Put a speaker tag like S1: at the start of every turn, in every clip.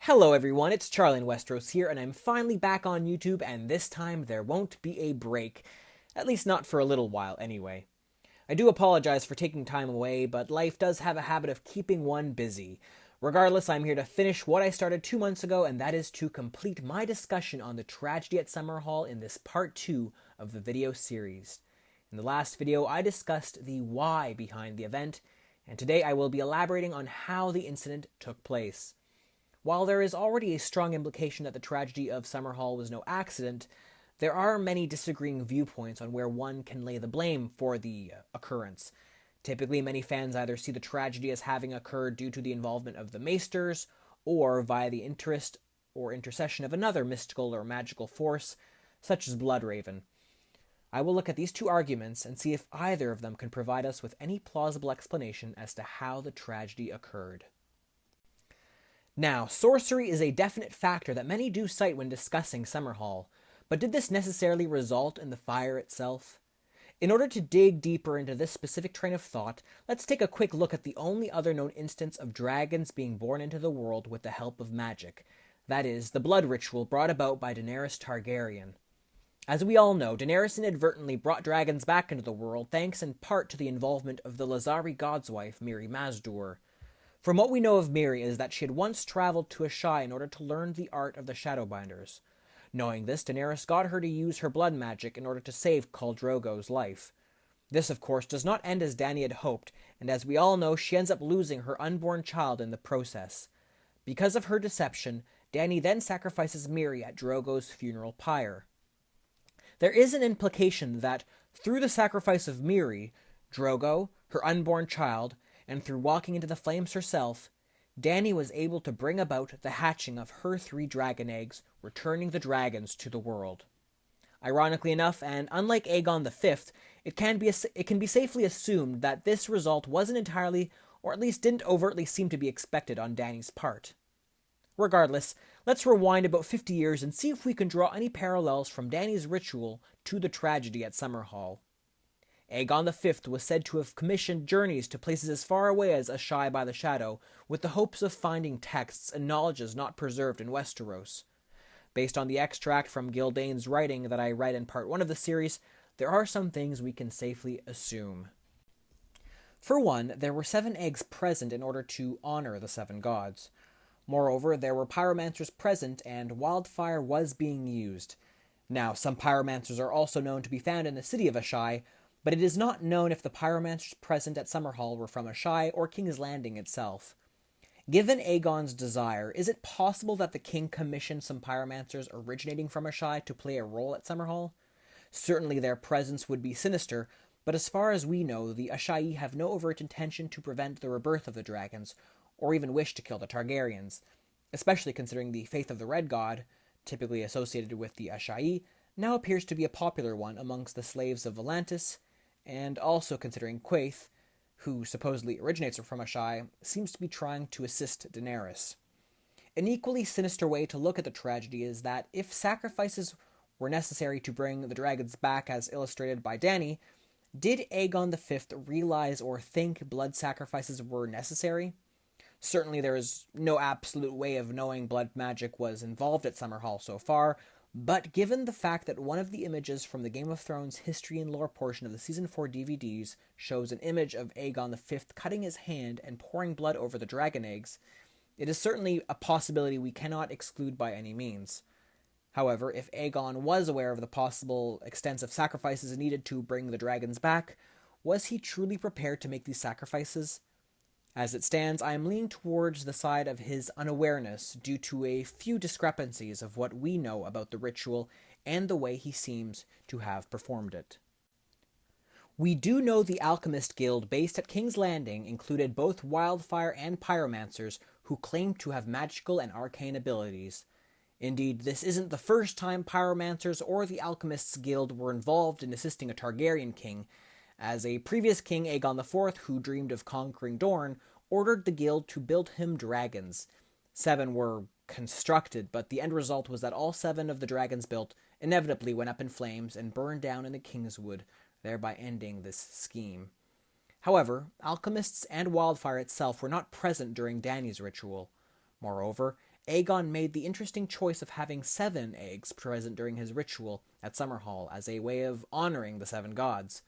S1: Hello everyone, it's Charlie in Westeros here, and I'm finally back on YouTube, and this time there won't be a break. At least not for a little while, anyway. I do apologize for taking time away, but life does have a habit of keeping one busy. Regardless, I'm here to finish what I started 2 months ago, and that is to complete my discussion on the tragedy at Summerhall in this part 2 of the video series. In the last video, I discussed the why behind the event, and today I will be elaborating on how the incident took place. While there is already a strong implication that the tragedy of Summerhall was no accident, there are many disagreeing viewpoints on where one can lay the blame for the occurrence. Typically, many fans either see the tragedy as having occurred due to the involvement of the Maesters, or via the interest or intercession of another mystical or magical force, such as Bloodraven. I will look at these two arguments and see if either of them can provide us with any plausible explanation as to how the tragedy occurred. Now, sorcery is a definite factor that many do cite when discussing Summerhall, but did this necessarily result in the fire itself? In order to dig deeper into this specific train of thought, let's take a quick look at the only other known instance of dragons being born into the world with the help of magic. That is, the blood ritual brought about by Daenerys Targaryen. As we all know, Daenerys inadvertently brought dragons back into the world thanks in part to the involvement of the Lizari god's wife, Mirri Maz Duur. From what we know of Mirri is that she had once traveled to Asshai in order to learn the art of the Shadowbinders. Knowing this, Daenerys got her to use her blood magic in order to save Khal Drogo's life. This, of course, does not end as Dany had hoped, and as we all know, she ends up losing her unborn child in the process. Because of her deception, Dany then sacrifices Mirri at Drogo's funeral pyre. There is an implication that, through the sacrifice of Mirri, Drogo, her unborn child, and through walking into the flames herself, Dany was able to bring about the hatching of her 3 dragon eggs, returning the dragons to the world. Ironically enough, and unlike Aegon V, it can be safely assumed that this result wasn't entirely, or at least didn't overtly seem to be expected on Dany's part. Regardless, let's rewind about 50 years and see if we can draw any parallels from Dany's ritual to the tragedy at Summerhall. Aegon V was said to have commissioned journeys to places as far away as Asshai by the Shadow, with the hopes of finding texts and knowledges not preserved in Westeros. Based on the extract from Gildane's writing that I read in part 1 of the series, there are some things we can safely assume. For one, there were 7 eggs present in order to honor the 7 gods. Moreover, there were pyromancers present, and wildfire was being used. Now, some pyromancers are also known to be found in the city of Asshai, but it is not known if the pyromancers present at Summerhall were from Asshai or King's Landing itself. Given Aegon's desire, is it possible that the king commissioned some pyromancers originating from Asshai to play a role at Summerhall? Certainly their presence would be sinister, but as far as we know, the Asshai have no overt intention to prevent the rebirth of the dragons, or even wish to kill the Targaryens, especially considering the faith of the Red God, typically associated with the Asshai, now appears to be a popular one amongst the slaves of Volantis, and also considering Quaithe, who supposedly originates from Asshai, seems to be trying to assist Daenerys. An equally sinister way to look at the tragedy is that if sacrifices were necessary to bring the dragons back as illustrated by Dany, did Aegon V realize or think blood sacrifices were necessary? Certainly there is no absolute way of knowing blood magic was involved at Summerhall so far, but given the fact that one of the images from the Game of Thrones history and lore portion of the Season 4 DVDs shows an image of Aegon V cutting his hand and pouring blood over the dragon eggs, it is certainly a possibility we cannot exclude by any means. However, if Aegon was aware of the possible extensive sacrifices needed to bring the dragons back, was he truly prepared to make these sacrifices? As it stands, I am leaning towards the side of his unawareness due to a few discrepancies of what we know about the ritual and the way he seems to have performed it. We do know the Alchemist Guild based at King's Landing included both wildfire and pyromancers who claimed to have magical and arcane abilities. Indeed, this isn't the first time pyromancers or the Alchemists Guild were involved in assisting a Targaryen king, as a previous king, Aegon IV, who dreamed of conquering Dorne, ordered the guild to build him dragons. 7 were constructed, but the end result was that all 7 of the dragons built inevitably went up in flames and burned down in the Kingswood, thereby ending this scheme. However, alchemists and wildfire itself were not present during Dany's ritual. Moreover, Aegon made the interesting choice of having 7 eggs present during his ritual at Summerhall as a way of honoring the 7 gods.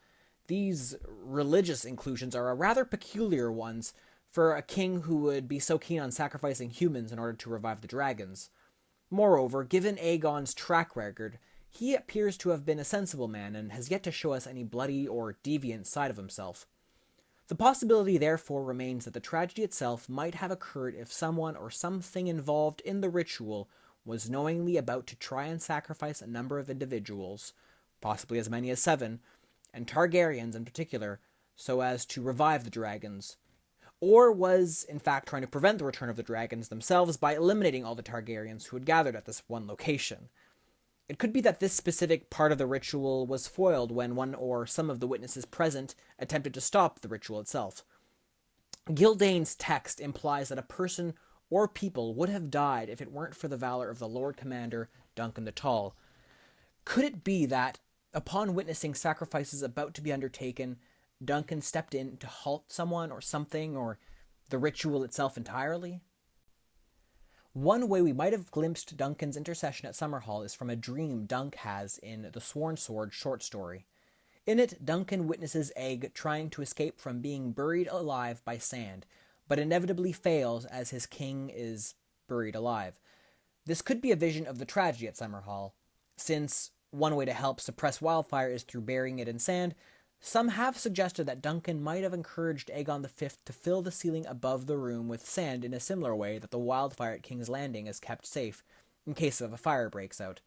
S1: These religious inclusions are a rather peculiar ones for a king who would be so keen on sacrificing humans in order to revive the dragons. Moreover, given Aegon's track record, he appears to have been a sensible man and has yet to show us any bloody or deviant side of himself. The possibility therefore remains that the tragedy itself might have occurred if someone or something involved in the ritual was knowingly about to try and sacrifice a number of individuals, possibly as many as 7, and Targaryens in particular, so as to revive the dragons, or was in fact trying to prevent the return of the dragons themselves by eliminating all the Targaryens who had gathered at this one location. It could be that this specific part of the ritual was foiled when one or some of the witnesses present attempted to stop the ritual itself. Gildane's text implies that a person or people would have died if it weren't for the valor of the Lord Commander Duncan the Tall. Could it be that, upon witnessing sacrifices about to be undertaken, Duncan stepped in to halt someone or something, or the ritual itself entirely? One way we might have glimpsed Duncan's intercession at Summerhall is from a dream Dunk has in the Sworn Sword short story. In it, Duncan witnesses Egg trying to escape from being buried alive by sand, but inevitably fails as his king is buried alive. This could be a vision of the tragedy at Summerhall, since one way to help suppress wildfire is through burying it in sand. Some have suggested that Duncan might have encouraged Aegon V to fill the ceiling above the room with sand in a similar way that the wildfire at King's Landing is kept safe, in case of a fire breaks out.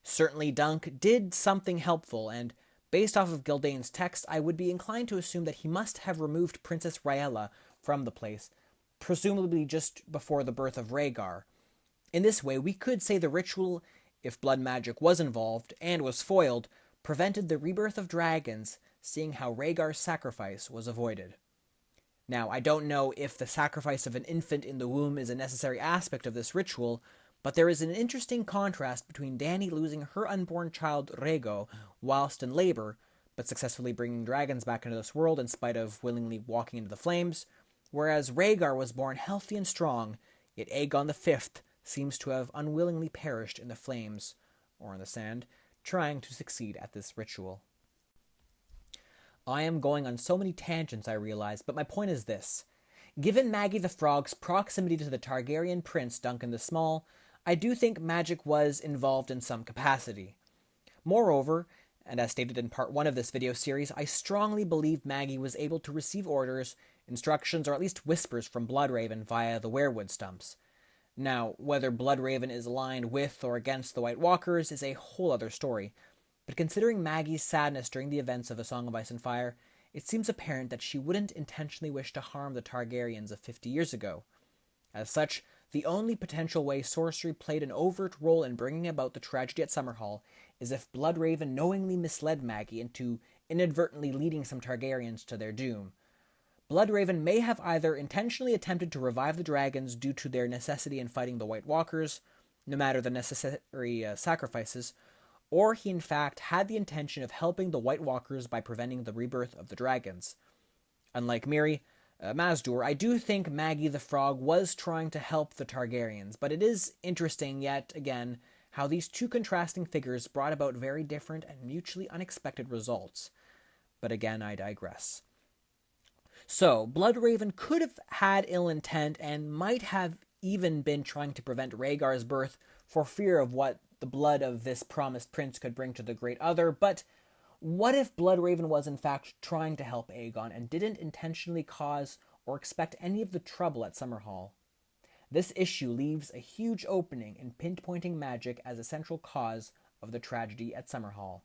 S1: Certainly Dunk did something helpful, and based off of Gildane's text, I would be inclined to assume that he must have removed Princess Rhaella from the place, presumably just before the birth of Rhaegar. In this way, we could say the ritual, if blood magic was involved and was foiled, prevented the rebirth of dragons, seeing how Rhaegar's sacrifice was avoided. Now, I don't know if the sacrifice of an infant in the womb is a necessary aspect of this ritual, but there is an interesting contrast between Dany losing her unborn child Rhaego whilst in labor, but successfully bringing dragons back into this world in spite of willingly walking into the flames, whereas Rhaegar was born healthy and strong, yet Aegon V seems to have unwillingly perished in the flames, or in the sand, trying to succeed at this ritual. I am going on so many tangents, I realize, but my point is this. Given Maggie the Frog's proximity to the Targaryen prince Duncan the Small, I do think magic was involved in some capacity. Moreover, and as stated in part 1 of this video series, I strongly believe Maggie was able to receive orders, instructions, or at least whispers from Bloodraven via the weirwood stumps. Now, whether Bloodraven is aligned with or against the White Walkers is a whole other story, but considering Maggie's sadness during the events of A Song of Ice and Fire, it seems apparent that she wouldn't intentionally wish to harm the Targaryens of 50 years ago. As such, the only potential way sorcery played an overt role in bringing about the tragedy at Summerhall is if Bloodraven knowingly misled Maggie into inadvertently leading some Targaryens to their doom. Bloodraven may have either intentionally attempted to revive the dragons due to their necessity in fighting the White Walkers, no matter the necessary sacrifices, or he in fact had the intention of helping the White Walkers by preventing the rebirth of the dragons. Unlike Miri, Mazdur, I do think Maggie the Frog was trying to help the Targaryens, but it is interesting yet again how these two contrasting figures brought about very different and mutually unexpected results. But again, I digress. So, Bloodraven could have had ill intent and might have even been trying to prevent Rhaegar's birth for fear of what the blood of this promised prince could bring to the Great Other, but what if Bloodraven was in fact trying to help Aegon and didn't intentionally cause or expect any of the trouble at Summerhall? This issue leaves a huge opening in pinpointing magic as a central cause of the tragedy at Summerhall.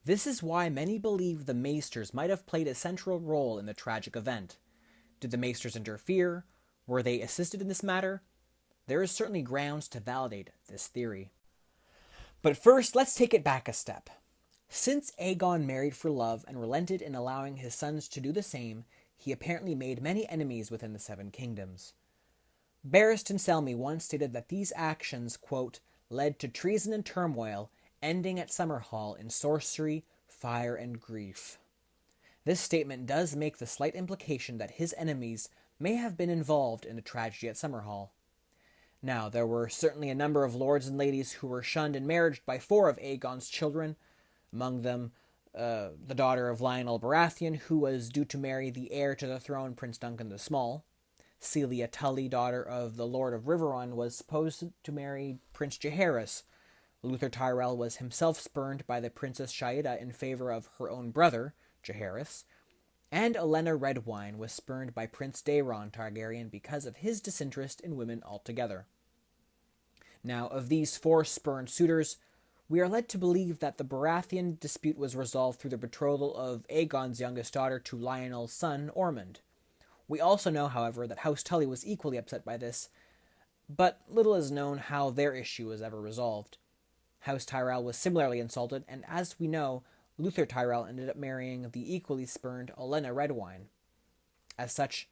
S1: This is why many believe the Maesters might have played a central role in the tragic event. Did the Maesters interfere? Were they assisted in this matter? There is certainly grounds to validate this theory. But first, let's take it back a step. Since Aegon married for love and relented in allowing his sons to do the same, he apparently made many enemies within the Seven Kingdoms. Barristan Selmy once stated that these actions, quote, led to treason and turmoil, ending at Summerhall in sorcery, fire, and grief. This statement does make the slight implication that his enemies may have been involved in the tragedy at Summerhall. Now, there were certainly a number of lords and ladies who were shunned in marriage by 4 of Aegon's children, among them the daughter of Lionel Baratheon, who was due to marry the heir to the throne, Prince Duncan the Small. Celia Tully, daughter of the Lord of Riverrun, was supposed to marry Prince Jaehaerys. Luther Tyrell was himself spurned by the Princess Shaida in favor of her own brother, Jaehaerys. And Elena Redwyne was spurned by Prince Daeron Targaryen because of his disinterest in women altogether. Now, of these 4 spurned suitors, we are led to believe that the Baratheon dispute was resolved through the betrothal of Aegon's youngest daughter to Lionel's son, Ormond. We also know, however, that House Tully was equally upset by this, but little is known how their issue was ever resolved. House Tyrell was similarly insulted, and as we know, Luther Tyrell ended up marrying the equally spurned Elena Redwyne. As such,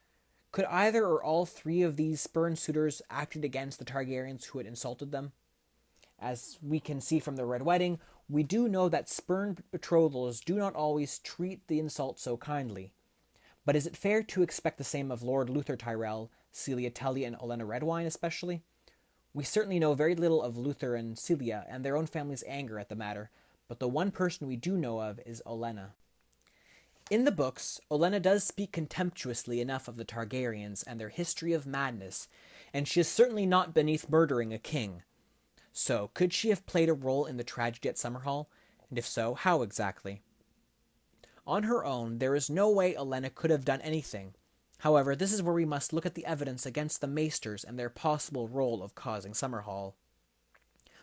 S1: could either or all 3 of these spurned suitors acted against the Targaryens who had insulted them? As we can see from the Red Wedding, we do know that spurned betrothals do not always treat the insult so kindly. But is it fair to expect the same of Lord Luther Tyrell, Celia Tully, and Elena Redwyne especially? We certainly know very little of Luther and Celia and their own family's anger at the matter, but the one person we do know of is Olenna. In the books, Olenna does speak contemptuously enough of the Targaryens and their history of madness, and she is certainly not beneath murdering a king. So, could she have played a role in the tragedy at Summerhall? And if so, how exactly? On her own, there is no way Olenna could have done anything. However, this is where we must look at the evidence against the Maesters and their possible role of causing Summerhall.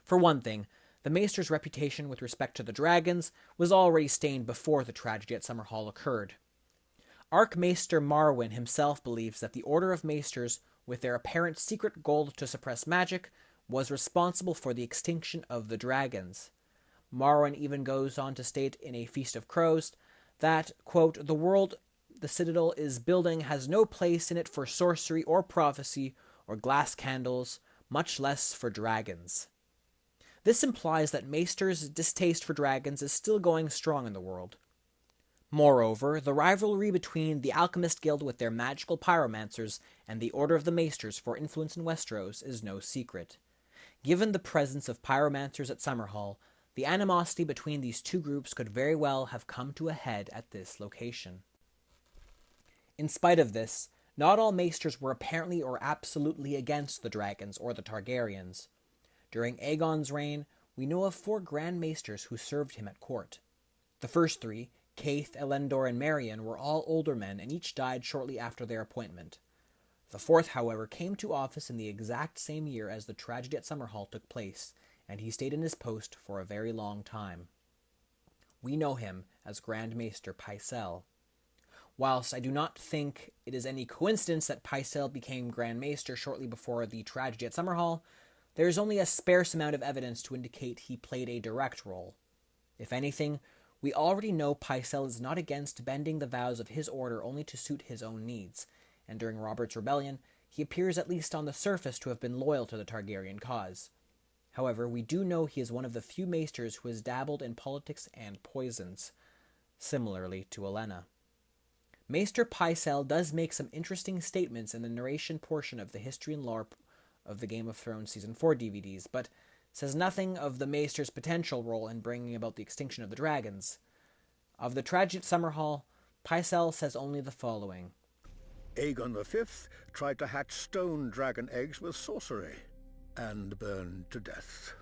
S1: For one thing, the Maesters' reputation with respect to the dragons was already stained before the tragedy at Summerhall occurred. Archmaester Marwyn himself believes that the Order of Maesters, with their apparent secret goal to suppress magic, was responsible for the extinction of the dragons. Marwyn even goes on to state in A Feast of Crows that, quote, "The world the Citadel is building has no place in it for sorcery or prophecy or glass candles, much less for dragons." This implies that Maester's distaste for dragons is still going strong in the world. Moreover, the rivalry between the Alchemist Guild with their magical pyromancers and the Order of the Maesters for influence in Westeros is no secret. Given the presence of pyromancers at Summerhall, the animosity between these 2 groups could very well have come to a head at this location. In spite of this, not all Maesters were apparently or absolutely against the dragons or the Targaryens. During Aegon's reign, we know of 4 Grand Maesters who served him at court. The first 3, Kaith, Elendor, and Marion, were all older men and each died shortly after their appointment. The 4th, however, came to office in the exact same year as the tragedy at Summerhall took place, and he stayed in his post for a very long time. We know him as Grand Maester Pycelle. Whilst I do not think it is any coincidence that Pycelle became Grand Maester shortly before the tragedy at Summerhall, there is only a sparse amount of evidence to indicate he played a direct role. If anything, we already know Pycelle is not against bending the vows of his order only to suit his own needs, and during Robert's rebellion, he appears at least on the surface to have been loyal to the Targaryen cause. However, we do know he is one of the few maesters who has dabbled in politics and poisons, similarly to Olenna. Maester Pycelle does make some interesting statements in the narration portion of the History and Lore of the Game of Thrones Season 4 DVDs, but says nothing of the Maester's potential role in bringing about the extinction of the dragons. Of the tragedy at Summerhall, Pycelle says only the following.
S2: Aegon V tried to hatch stone dragon eggs with sorcery, and burned to death.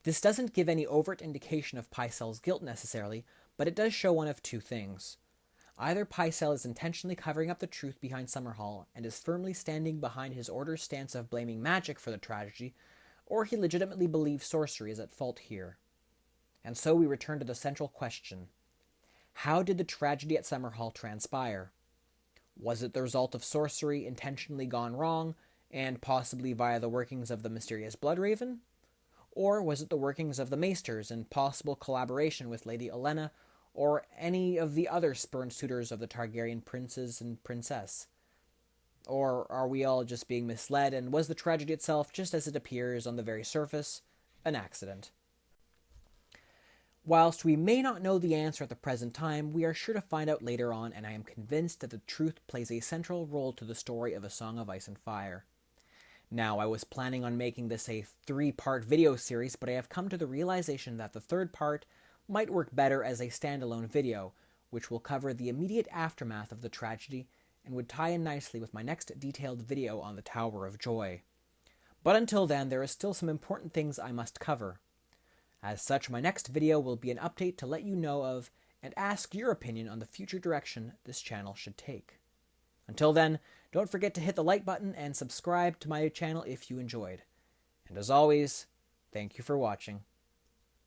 S1: This doesn't give any overt indication of Pycelle's guilt necessarily, but it does show one of 2 things. Either Pycelle is intentionally covering up the truth behind Summerhall and is firmly standing behind his order's stance of blaming magic for the tragedy, or he legitimately believes sorcery is at fault here. And so we return to the central question. How did the tragedy at Summerhall transpire? Was it the result of sorcery intentionally gone wrong, and possibly via the workings of the mysterious Bloodraven? Or was it the workings of the Maesters and possible collaboration with Lady Olenna, or any of the other spurned suitors of the Targaryen princes and princess? Or are we all just being misled, and was the tragedy itself, just as it appears on the very surface, an accident? Whilst we may not know the answer at the present time, we are sure to find out later on, and I am convinced that the truth plays a central role to the story of A Song of Ice and Fire. Now, I was planning on making this a 3-part video series, but I have come to the realization that the third part might work better as a standalone video, which will cover the immediate aftermath of the tragedy and would tie in nicely with my next detailed video on the Tower of Joy. But until then, there is still some important things I must cover. As such, my next video will be an update to let you know of and ask your opinion on the future direction this channel should take. Until then, don't forget to hit the like button and subscribe to my channel if you enjoyed. And as always, thank you for watching.